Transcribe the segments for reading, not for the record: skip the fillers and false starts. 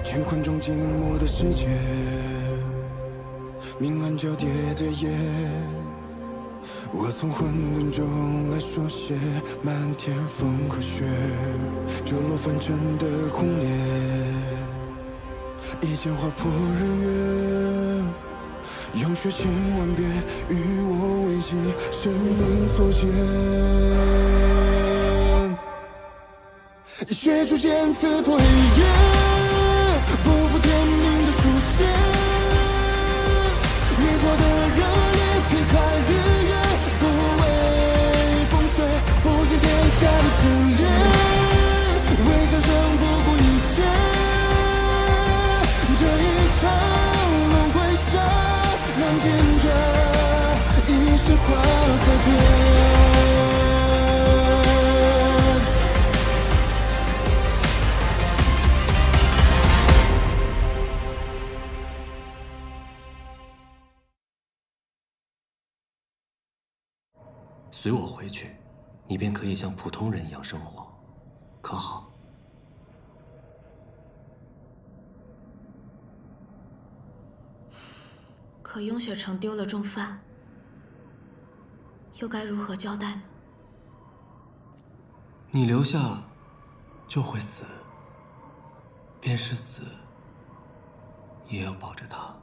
乾坤中静默的世界，明暗交叠的夜，我从混沌中来书写漫天风和雪，折落凡尘的空裂，一剑划破日月，用血千万遍与我为己，生命所见。血铸剑刺破黑夜，不负天命的书写，烈火的热烈劈开日月，不畏风雪，复兴天下的真烈，为生生不顾一切，这一场轮回下，让坚决一世化改变。随我回去，你便可以像普通人一样生活，可好？可雍雪城丢了重犯，又该如何交代呢？你留下，就会死，便是死，也要保着他。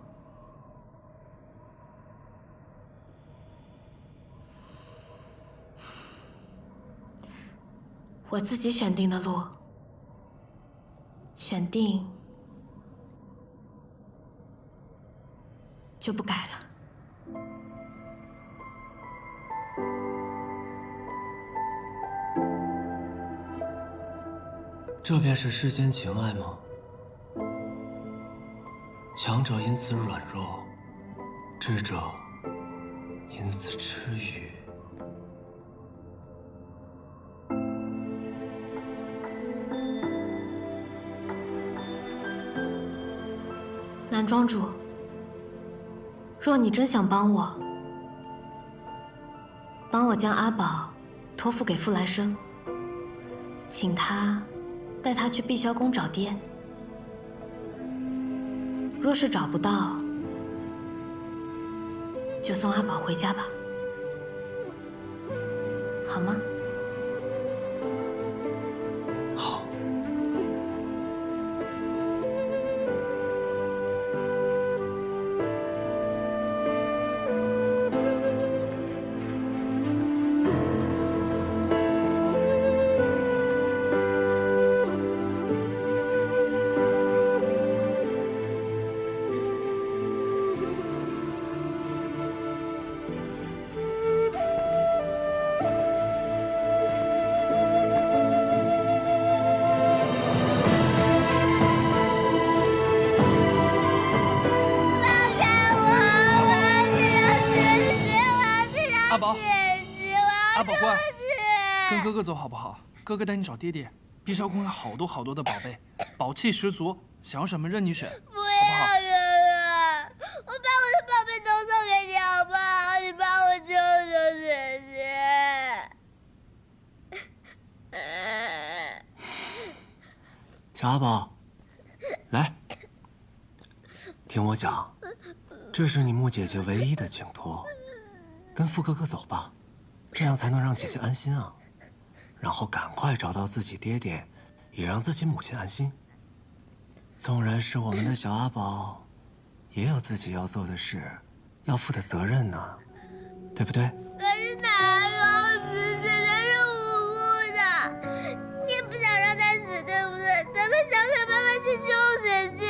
我自己选定的路，选定就不改了。这便是世间情爱吗？强者因此软弱，智者因此痴愚。南庄主，若你真想帮我将阿宝托付给傅兰生，请他带他去碧霄宫找爹。若是找不到，就送阿宝回家吧，好吗？好。跟哥哥走好不好？哥哥带你找爹爹。碧霄宫有好多的宝贝，宝气十足，想要什么任你选，不要哥哥，我把我的宝贝都送给你好不好？你帮我救救姐姐。小阿宝，来，听我讲，这是你穆姐姐唯一的请托，跟傅哥哥走吧，这样才能让姐姐安心啊。然后赶快找到自己爹爹，也让自己母亲安心。纵然是我们的小阿宝，也有自己要做的事，要负的责任呢，对不对？可是哪有死？姐姐是无辜的，你也不想让她死，对不对？咱们想想办法去救姐姐。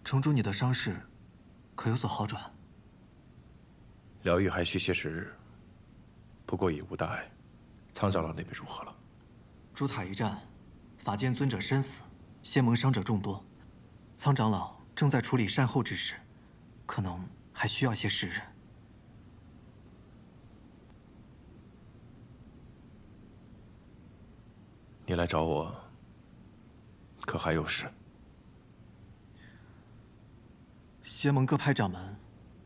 城主，你的伤势可有所好转？疗愈还需些时日，不过已无大碍。苍长老那边如何了？朱塔一战，法剑尊者身死，仙盟伤者众多。苍长老正在处理善后之事，可能还需要些时日。你来找我，可还有事？仙盟各派掌门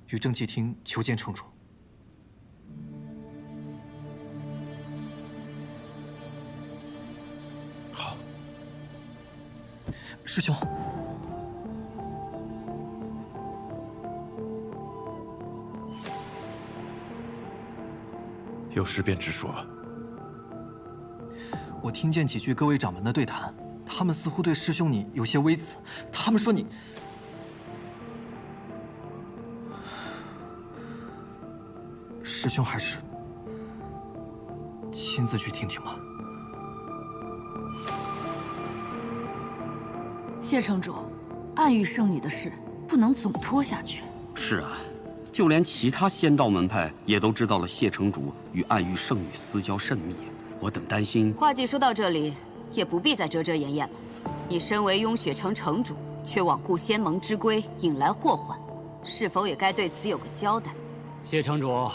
与正气厅求见城主。好。师兄，有事便直说吧。我听见几句各位掌门的对谈，他们似乎对师兄你有些微词。他们说你……师兄还是亲自去听听吧。谢城主，暗域圣女的事不能总拖下去。是啊，就连其他仙道门派也都知道了谢城主与暗域圣女私交甚密。我等担心。话既说到这里，也不必再遮遮掩掩了。你身为雍雪城城主，却罔顾仙盟之规，引来祸患，是否也该对此有个交代？谢城主，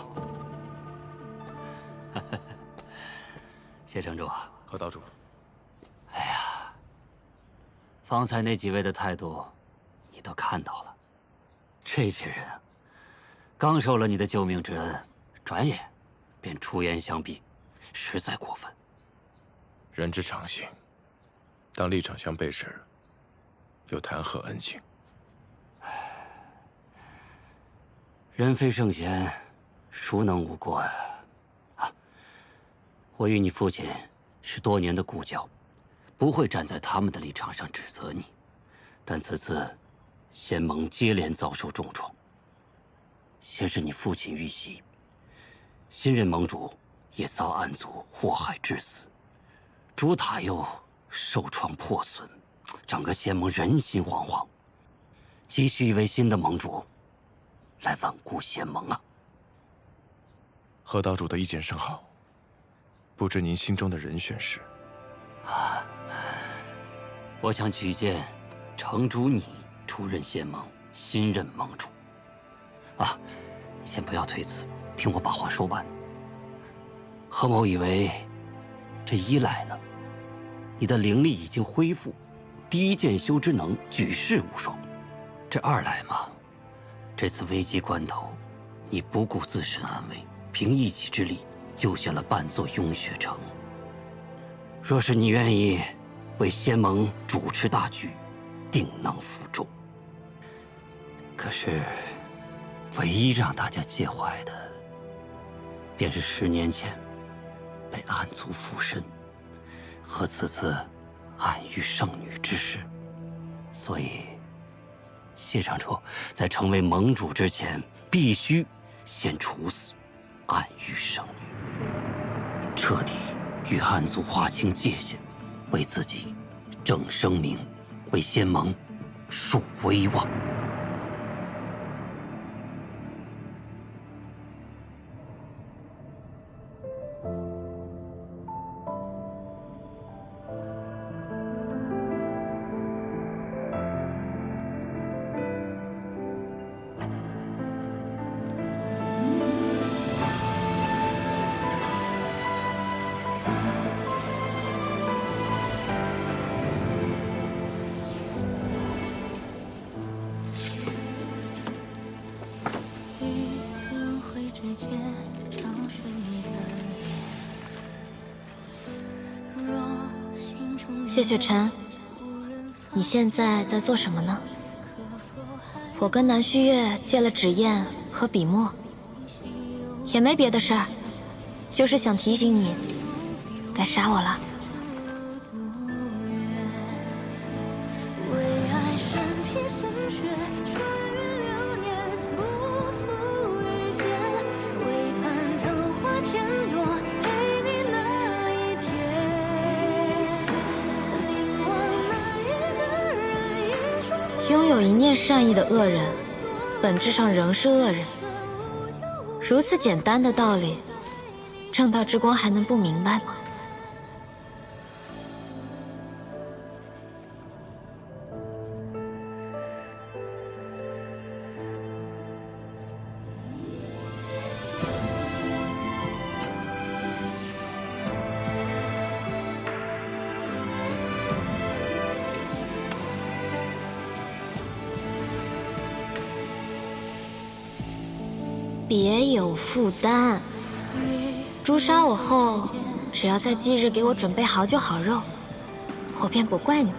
谢城主，何道主。哎呀，方才那几位的态度，你都看到了。这些人啊，刚受了你的救命之恩，转眼便出言相逼。实在过分。人之常情，当立场相悖时，又谈何恩情？人非圣贤，孰能无过呀？啊，我与你父亲是多年的故交，不会站在他们的立场上指责你。但此次，仙盟接连遭受重创，先是你父亲遇袭，新任盟主也遭暗族祸害致死，朱塔又受创破损，整个仙盟人心惶惶，急需一位新的盟主来稳固仙盟啊！何道主的意见甚好，不知您心中的人选是？啊，我想举荐城主你出任仙盟新任盟主。啊，你先不要推辞，听我把话说完。何某以为，这一来呢，你的灵力已经恢复，第一剑修之能举世无双；这二来嘛，这次危急关头，你不顾自身安危，凭一己之力救下了半座雍雪城。若是你愿意为仙盟主持大局，定能服众。可是，唯一让大家介怀的，便是10年前被暗族附身，和此次暗域圣女之事。所以，谢城主在成为盟主之前，必须先处死暗域圣女，彻底与暗族划清界限，为自己正声名，为仙盟树威望。谢雪晨，你现在在做什么呢？我跟南虚月借了纸砚和笔墨，也没别的事儿，就是想提醒你，该杀我了。拥有一念善意的恶人，本质上仍是恶人。如此简单的道理，正道之光还能不明白吗？别有负担。诛杀我后，只要在忌日给我准备好酒好肉，我便不怪你。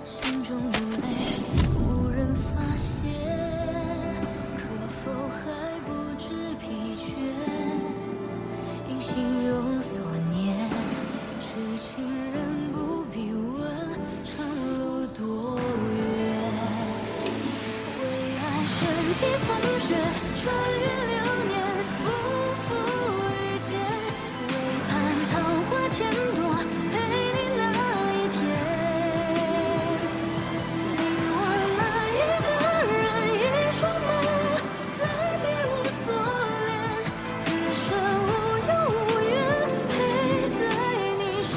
心中的泪无人发现，可否还不知疲倦？因心有所念，痴情人不必问长路多远。为爱身披风雪，穿越流年，不负遇见。为盼桃花千朵，陪你那一天。你我那一个人，一场梦，再别无所恋。此生无忧无怨，陪在你身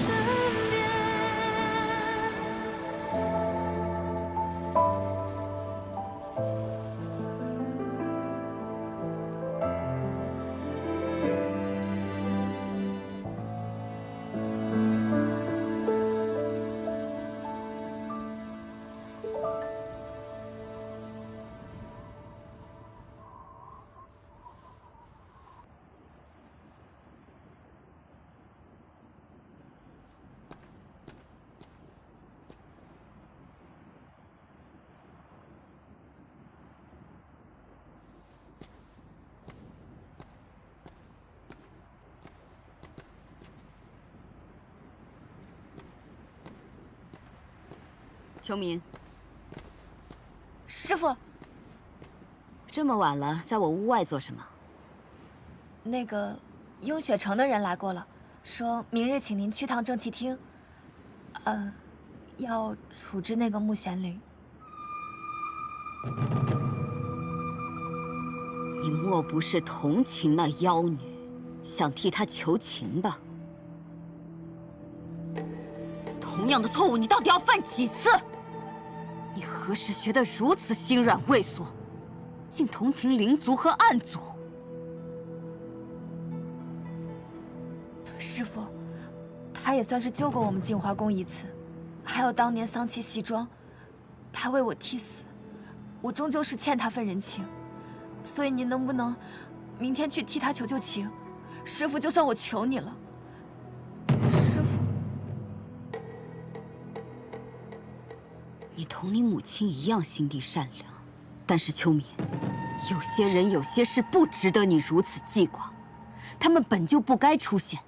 边。秋明，师傅，这么晚了，在我屋外做什么？那个雍雪城的人来过了，说明日请您去趟正气厅，要处置那个穆玄灵。你莫不是同情那妖女，想替她求情吧？同样的错误，你到底要犯几次？你何时学得如此心软畏缩，竟同情灵族和暗族？师傅，他也算是救过我们镜花宫一次，还有当年桑琪戏庄，他为我替死，我终究是欠他份人情，所以您能不能明天去替他求求情？师傅，就算我求你了，师傅。你同你母亲一样心地善良，但是秋眠，有些人有些事不值得你如此记挂，他们本就不该出现，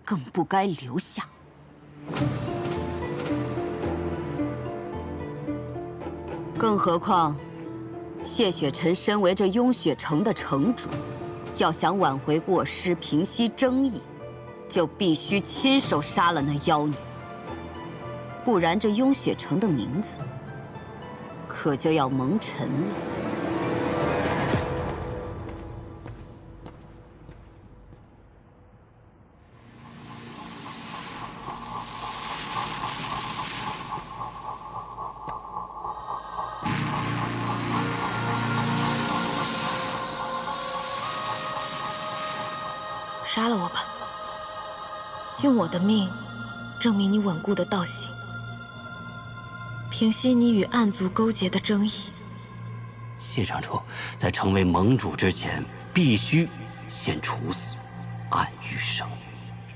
更不该留下。更何况，谢雪晨身为这雍雪城的城主，要想挽回过失、平息争议，就必须亲手杀了那妖女。不然，这雍雪城的名字可就要蒙尘了。杀了我吧，用我的命证明你稳固的道行。平息你与暗族勾结的争议。谢城主在成为盟主之前，必须先处死暗玉生，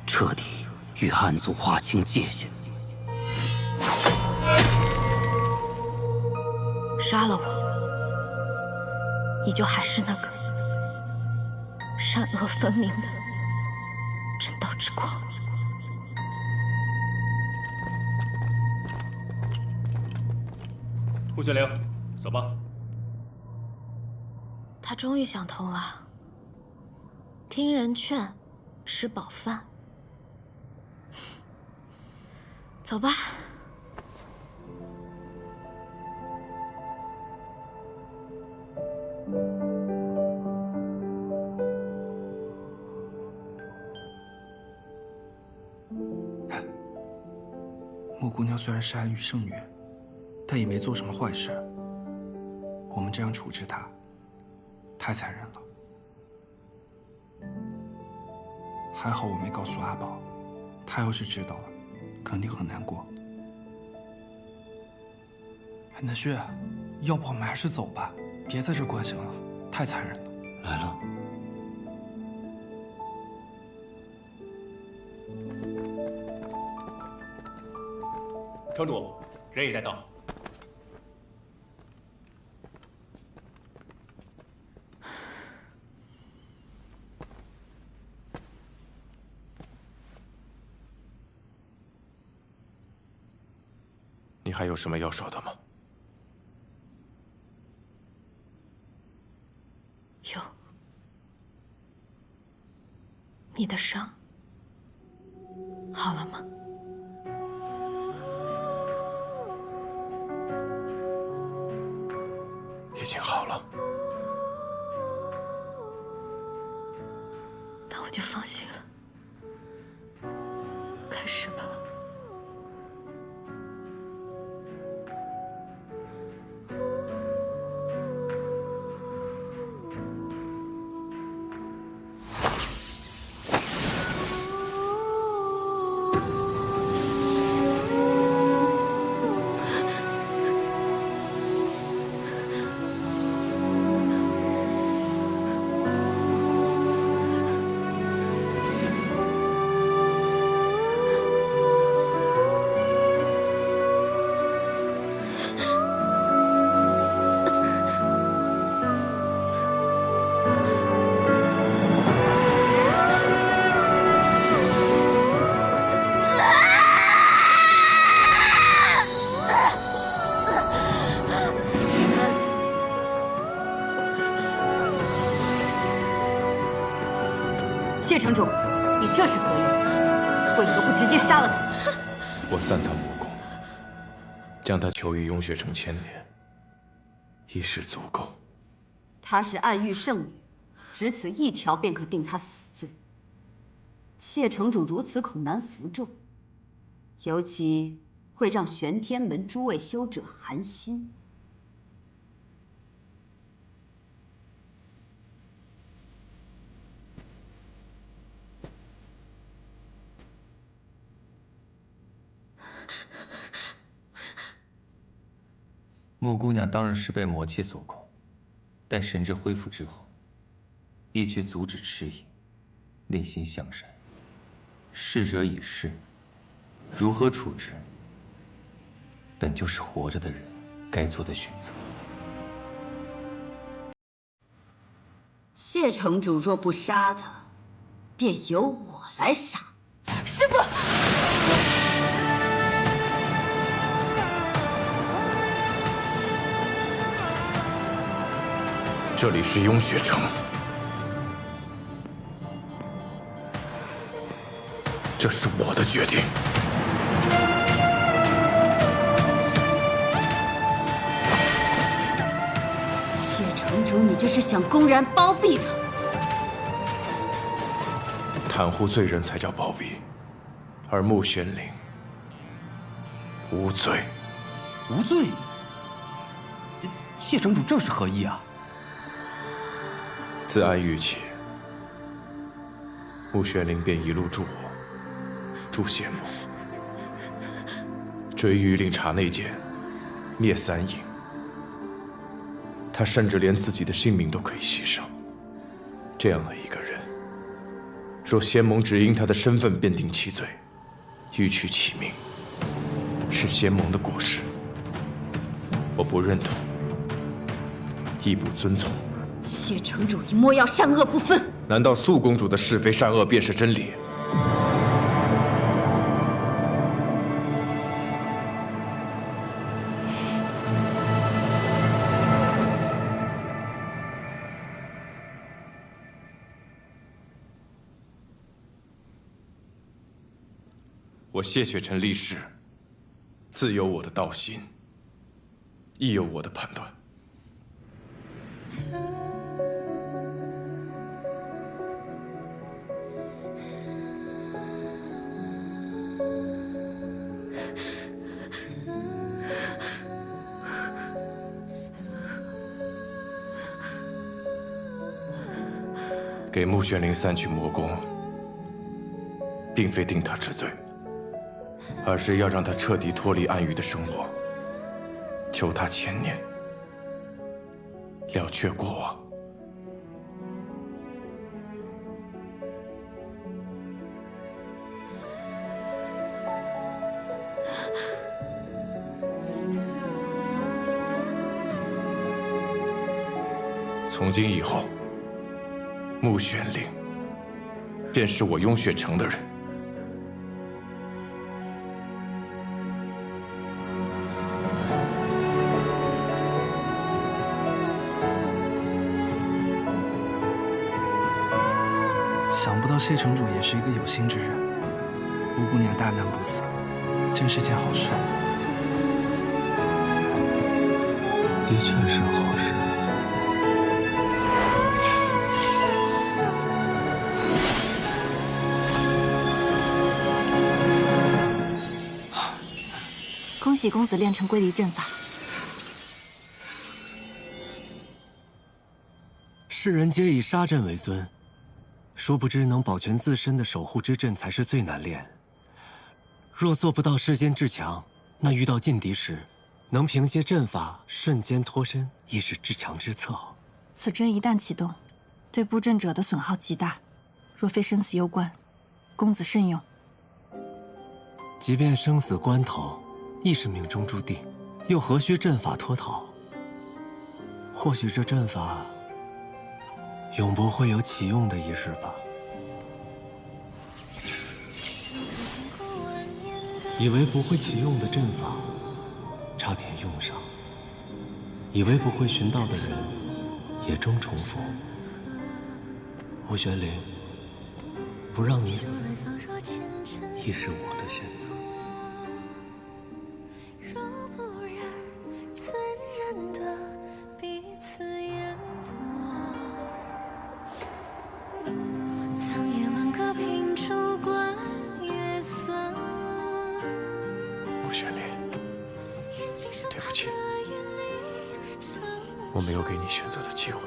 彻底与暗族划清界限。杀了我，你就还是那个善恶分明的正道之光。穆玄灵，走吧。他终于想通了，听人劝，吃饱饭。走吧。木姑娘虽然是暗域圣女，但也没做什么坏事。我们这样处置她，太残忍了。还好我没告诉阿宝，他要是知道了，肯定很难过。南旭，要不我们还是走吧，别在这关心了，太残忍了。来了。城主，人已带到。你还有什么要说的吗？有。你的伤好了吗？已经好了。那我就放心了。开始吧。谢城主，你这是何意？为何不直接杀了他？我散他武功，将他囚于雍雪城1000年，已是足够。她是暗域圣女，只此一条便可定她死罪。谢城主如此恐难服众，尤其会让玄天门诸位修者寒心。木姑娘当然是被魔气所控，待神智恢复之后，一去阻止迟疑，内心向善。逝者已逝，如何处置，本就是活着的人该做的选择。谢城主若不杀他，便由我来杀。师父。这里是雍雪城，这是我的决定。谢城主，你这是想公然包庇他？袒护罪人才叫包庇，而穆玄灵无罪。无罪？谢城主这是何意啊？自暗域起，穆玄灵便一路助我，助谢幕，追玉令查内奸，灭三影。他甚至连自己的性命都可以牺牲。这样的一个人，若仙盟只因他的身份便定其罪，欲取其命，是仙盟的过失。我不认同，亦不遵从。谢城主以莫要善恶不分，难道素公主的是非善恶便是真理？我谢雪尘立誓，自有我的道心，亦有我的判断。给穆玄灵散去魔功，并非定他治罪，而是要让他彻底脱离暗域的生活，求他前念，了却过往。从今以后，穆玄灵便是我雍雪城的人。想不到谢城主也是一个有心之人，吴姑娘大难不死，真是件好事。的确是好事。恭喜公子练成归离阵法。世人皆以杀阵为尊，殊不知能保全自身的守护之阵才是最难练。若做不到世间至强，那遇到劲敌时，能凭借阵法瞬间脱身，亦是至强之策。此阵一旦启动，对布阵者的损耗极大，若非生死攸关，公子慎用。即便生死关头，亦是命中注定，又何须阵法脱逃？或许这阵法永不会有启用的一日吧。以为不会启用的阵法，差点用上；以为不会寻到的人，也终重逢。穆玄灵，不让你死，亦是我的选择。我没有给你选择的机会。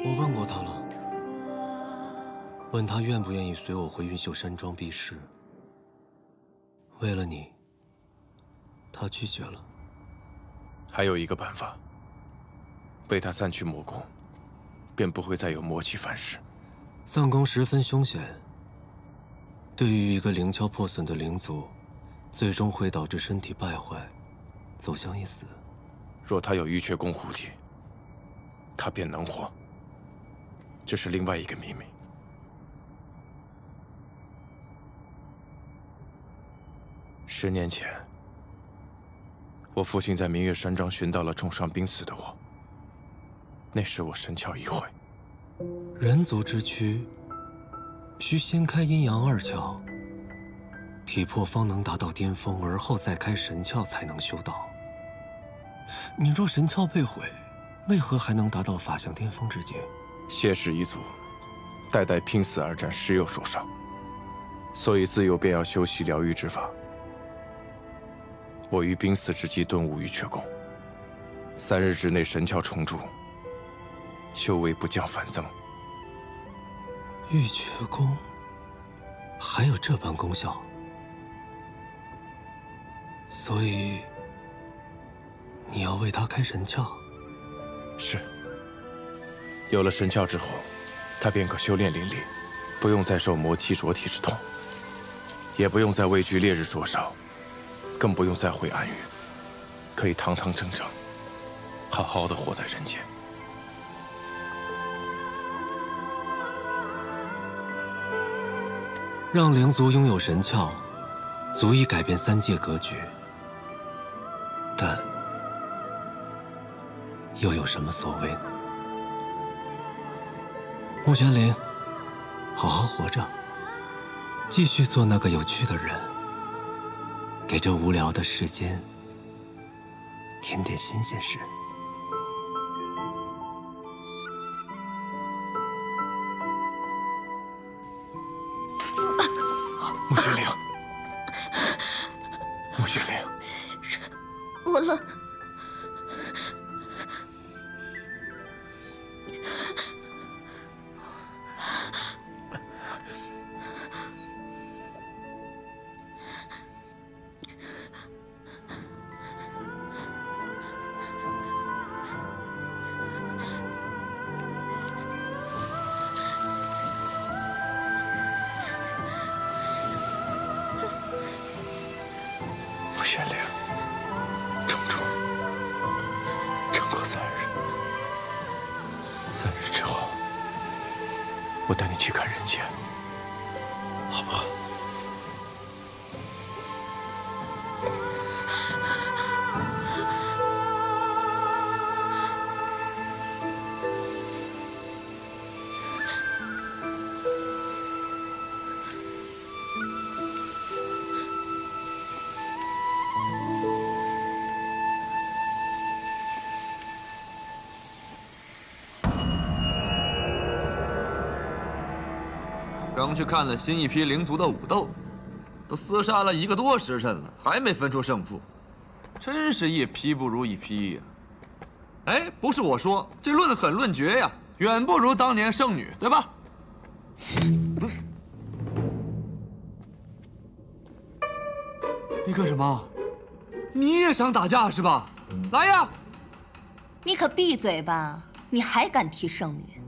我问过他了，问他愿不愿意随我回云秀山庄避世。为了你，他拒绝了。还有一个办法，为他散去魔功，便不会再有魔气反噬。散功十分凶险，对于一个灵窍破损的灵族，最终会导致身体败坏，走向一死。若他有玉阙宫护体，他便能活。这是另外一个秘密。10年前，我父亲在明月山庄寻到了重伤濒死的我。那时我神窍一会。人族之躯，需先开阴阳2窍，体魄方能达到巅峰，而后再开神窍才能修道。你若神窍被毁，为何还能达到法相巅峰之境？谢氏一族，代代拼死而战，时有受伤，所以自幼便要修习疗愈之法。我于濒死之际顿悟玉阙功，3日之内神窍重铸，修为不降反增。玉阙功还有这般功效？所以你要为他开神窍？是。有了神窍之后，他便可修炼淋漓，不用再受魔气灼体之痛，也不用再畏惧烈日灼烧，更不用再回暗域，可以堂堂正正，好好的活在人间。让灵族拥有神窍，足以改变三界格局。但又有什么所谓呢？穆玄灵，好好活着，继续做那个有趣的人，给这无聊的世间添点新鲜事。穆玄灵，穆玄灵，我了。穆玄灵，城主，撑过3日，3日之后，我带你去看人间，好不好？刚去看了新一批灵族的武斗，都厮杀了1个多时辰了，还没分出胜负，真是一批不如一批呀！哎，不是我说，这论狠论绝呀，远不如当年圣女，对吧？你干什么？你也想打架是吧？来呀！你可闭嘴吧！你还敢提圣女？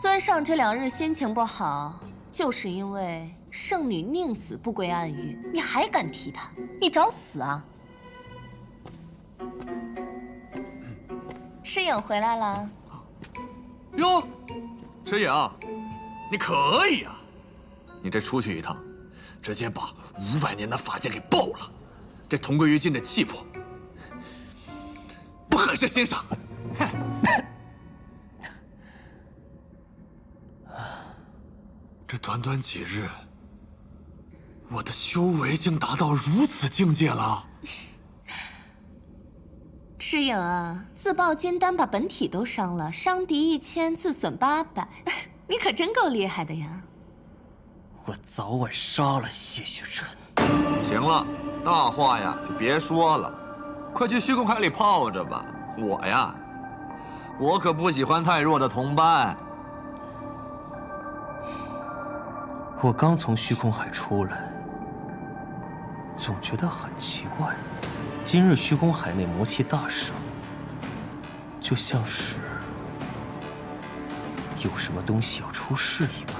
尊上这2日心情不好，就是因为圣女宁死不归暗域，你还敢提她？你找死啊！赤影回来了。哟，赤影，你可以啊！你这出去一趟，直接把500年的法剑给爆了，这同归于尽的气魄，不很是欣赏。这短短几日，我的修为竟达到如此境界了。赤影啊，自爆金丹把本体都伤了，伤敌1000，自损800，你可真够厉害的呀！我早晚杀了谢雪辰。行了，大话呀就别说了，快去虚空海里泡着吧。我可不喜欢太弱的同伴。我刚从虚空海出来，总觉得很奇怪。今日虚空海内魔气大盛，就像是有什么东西要出世一般。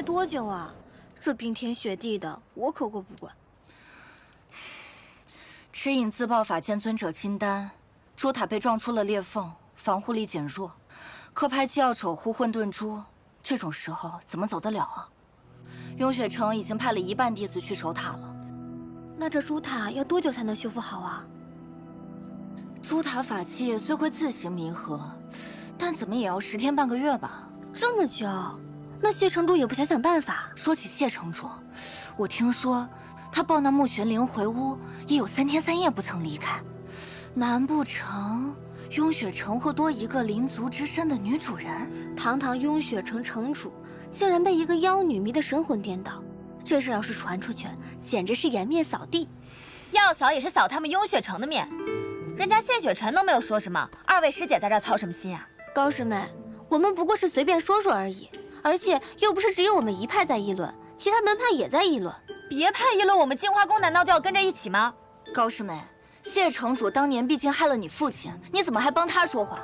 多久啊？这冰天雪地的，我可过不惯。赤影自爆法剑尊者金丹，珠塔被撞出了裂缝，防护力减弱。科派既要守护混沌珠，这种时候怎么走得了啊？雍雪城已经派了1半弟子去守塔了。那这珠塔要多久才能修复好啊？珠塔法器虽会自行弥合，但怎么也要10天半个月吧。这么久？那谢城主也不想想办法。说起谢城主，我听说他抱那穆玄灵回屋，也有3天3夜不曾离开。难不成雍雪城会多一个灵族之身的女主人？堂堂雍雪城城主，竟然被一个妖女迷得神魂颠倒，这事要是传出去，简直是颜面扫地。要扫也是扫他们雍雪城的面，人家谢雪辰都没有说什么，2位师姐在这儿操什么心啊？高师妹，我们不过是随便说说而已。而且又不是只有我们一派在议论，其他门派也在议论。别派议论，我们净化宫难道就要跟着一起吗？高师妹，谢城主当年毕竟害了你父亲，你怎么还帮他说话？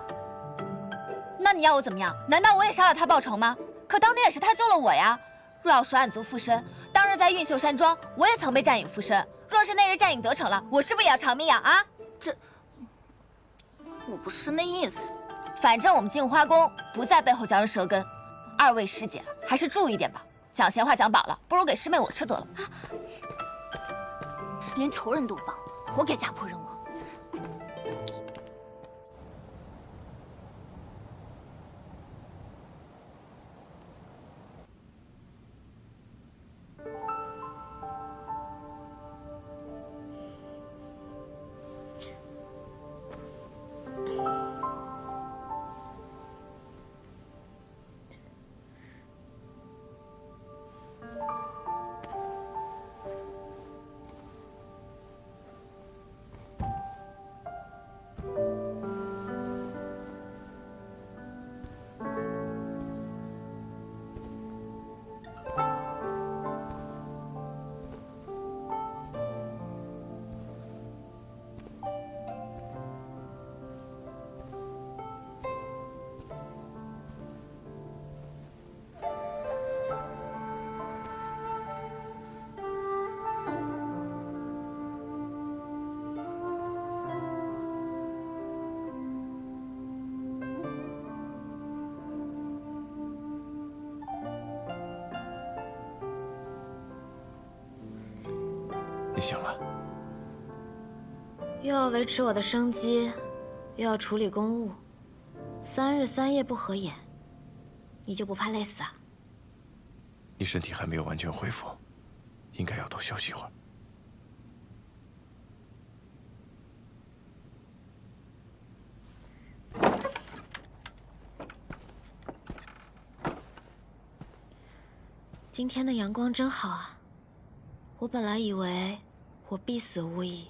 那你要我怎么样？难道我也杀了他报仇吗？可当年也是他救了我呀。若要说暗族附身，当日在运秀山庄，我也曾被战影附身。若是那日战影得逞了，我是不是也要偿命呀？啊？我不是那意思。反正我们镜花宫不在背后嚼人舌根。二位师姐还是注意点吧。讲闲话讲饱了，不如给师妹我吃得了。连仇人都帮，活该家破人亡。你醒了？又要维持我的生机，又要处理公务，3日3夜不合眼，你就不怕累死啊？你身体还没有完全恢复，应该要多休息一会儿。今天的阳光真好啊！我本来以为我必死无疑。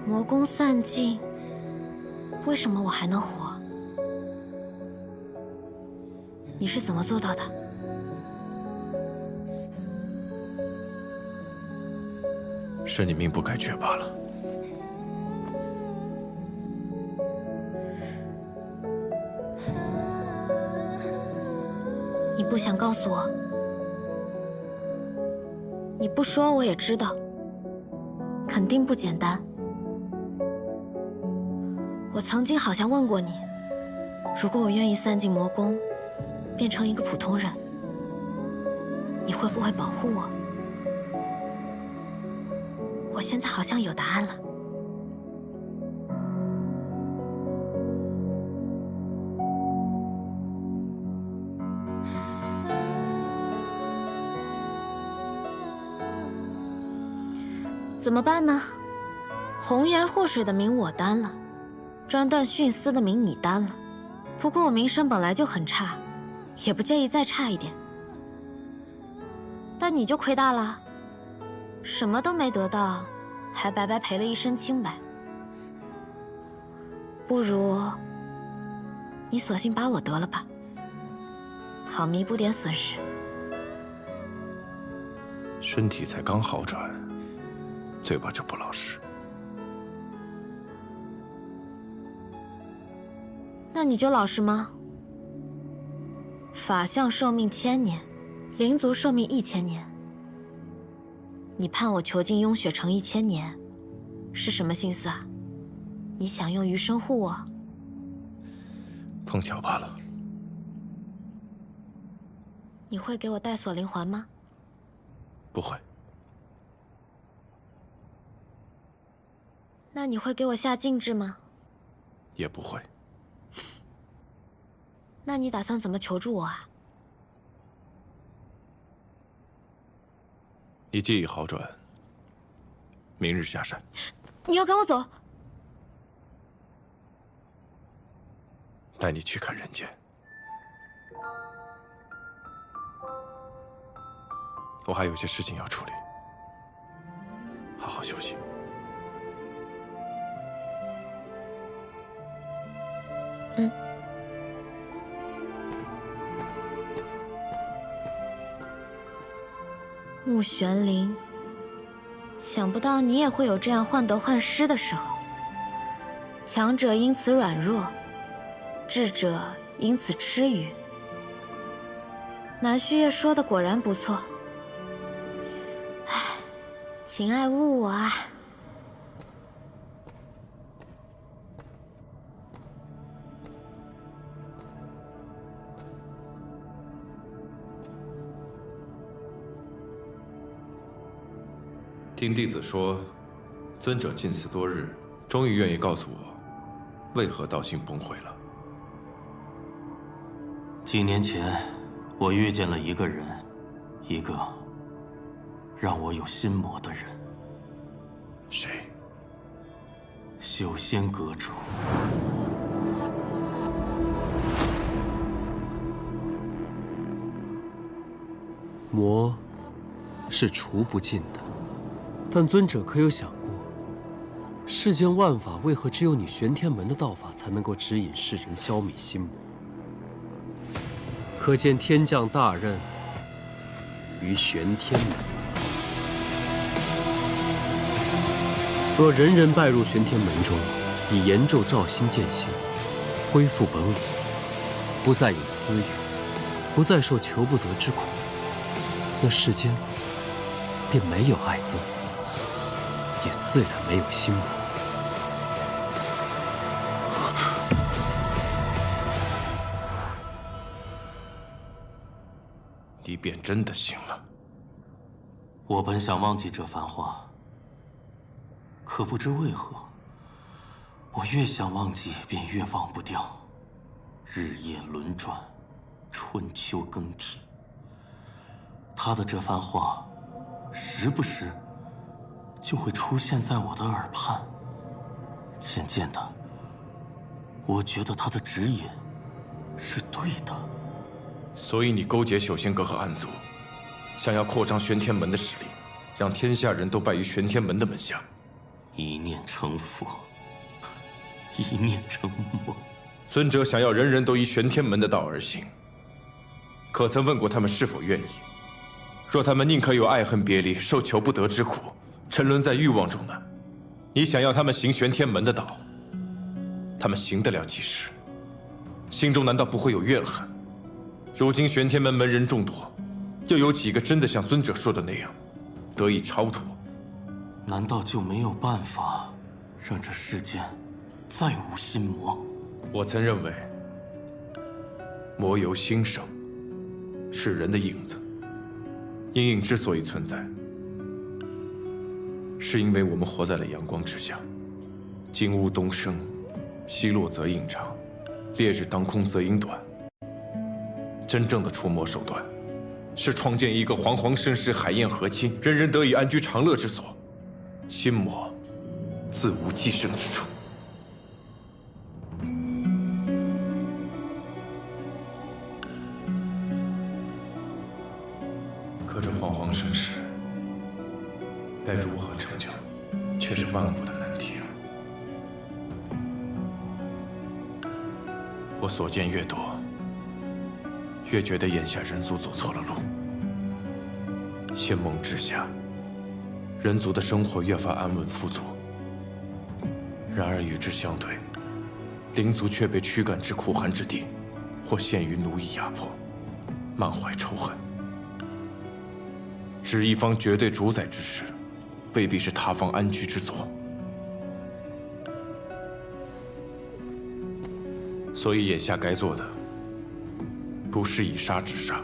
魔功散尽，为什么我还能活？你是怎么做到的？是你命不该绝罢了。你不想告诉我？你不说我也知道，肯定不简单。我曾经好像问过你，如果我愿意散尽魔功，变成一个普通人，你会不会保护我？我现在好像有答案了。怎么办呢？红颜祸水的名我担了，专断徇私的名你担了。不过我名声本来就很差，也不介意再差一点。但你就亏大了，什么都没得到，还白白赔了一身清白。不如你索性把我得了吧，好弥补点损失。身体才刚好转，嘴巴就不老实。那你就老实吗？法相寿命1000年，灵族寿命1000年。你判我囚禁雍雪城1000年，是什么心思啊？你想用余生护我？碰巧罢了。你会给我带锁灵环吗？不会。那你会给我下禁制吗？也不会。那你打算怎么求助我啊？你技艺好转，明日下山。你要赶我走？带你去看人间。我还有些事情要处理，好好休息。嗯。穆玄灵，想不到你也会有这样患得患失的时候。强者因此软弱，智者因此痴愚。南虚月说的果然不错。唉，请爱误我啊！听弟子说，尊者近此多日，终于愿意告诉我，为何道心崩毁了。几年前，我遇见了一个人，一个让我有心魔的人。谁？修仙阁主。魔是除不尽的。但尊者可有想过，世间万法为何只有你玄天门的道法才能够指引世人消弭心魔？可见天降大任于玄天门。若人人拜入玄天门中，以严咒照心践行，恢复本我，不再有私欲，不再受求不得之苦，那世间便没有爱憎，也自然没有心魔。你便真的醒了。我本想忘记这番话，可不知为何，我越想忘记，便越忘不掉。日夜轮转，春秋更替，他的这番话，时不时就会出现在我的耳畔。渐渐的，我觉得他的指引是对的。所以你勾结修仙阁和暗族，想要扩张玄天门的势力，让天下人都拜于玄天门的门下。一念成佛，一念成魔。尊者想要人人都依玄天门的道而行，可曾问过他们是否愿意？若他们宁可有爱恨别离、受求不得之苦，沉沦在欲望中呢？你想要他们行玄天门的道，他们行得了几时？心中难道不会有怨恨？如今玄天门门人众多，又有几个真的像尊者说的那样得以超脱？难道就没有办法让这世间再无心魔？我曾认为，魔由心生，是人的影子。阴影之所以存在，是因为我们活在了阳光之下。金乌东升，西落则影长，烈日当空则影短。真正的除魔手段，是创建一个煌煌盛世、海晏河清、人人得以安居长乐之所。心魔，自无寄生之处。可这煌煌盛世，该如何成就，却是万古的难题啊！我所见越多，越觉得眼下人族走错了路。仙盟之下，人族的生活越发安稳富足。然而与之相对，灵族却被驱赶至苦寒之地，或陷于奴役压迫，满怀仇恨。指一方绝对主宰之时，未必是他方安居之所。所以眼下该做的，不是以杀止杀，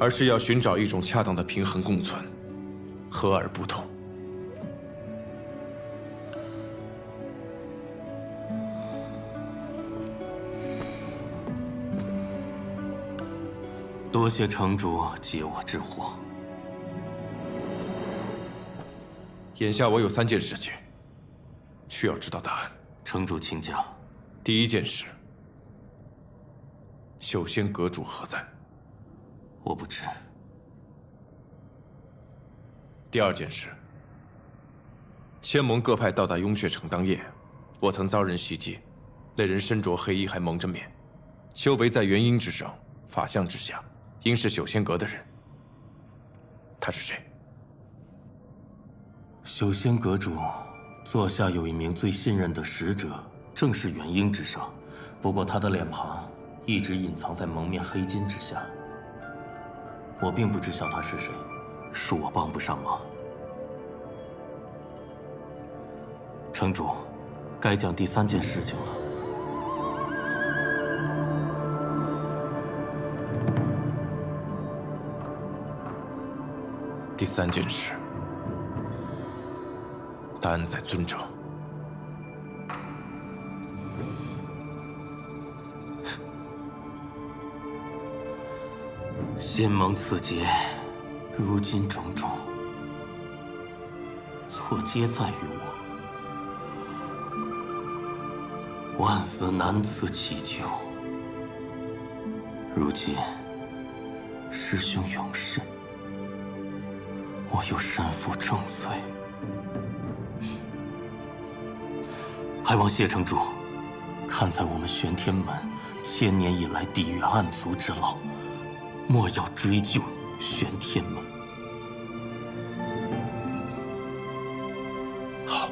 而是要寻找一种恰当的平衡共存，和而不同。多谢城主解我之惑。眼下我有3件事情，需要知道答案。城主请讲。第一件事，修仙阁主何在？我不知。第二件事，仙盟各派到达雍血城当夜，我曾遭人袭击，那人身着黑衣，还蒙着面，修为在元婴之上，法相之下，应是修仙阁的人。他是谁？修仙阁主，座下有一名最信任的使者，正是元婴之上。不过他的脸庞一直隐藏在蒙面黑金之下，我并不知晓他是谁，恕我帮不上忙。城主，该讲第3件事情了。第3件事，答案在尊者。仙盟此劫，如今种种，错皆在于我，万死难辞其咎。如今师兄永世，我又身负重罪，还望谢城主看在我们玄天门1000年以来抵御暗族之劳，莫要追究玄天门。好。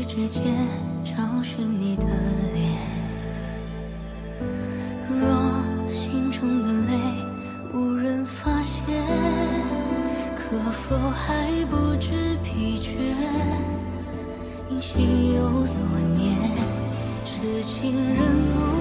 之间找寻你的脸，若心中的泪无人发现，可否还不知疲倦？因心有所念，痴情人梦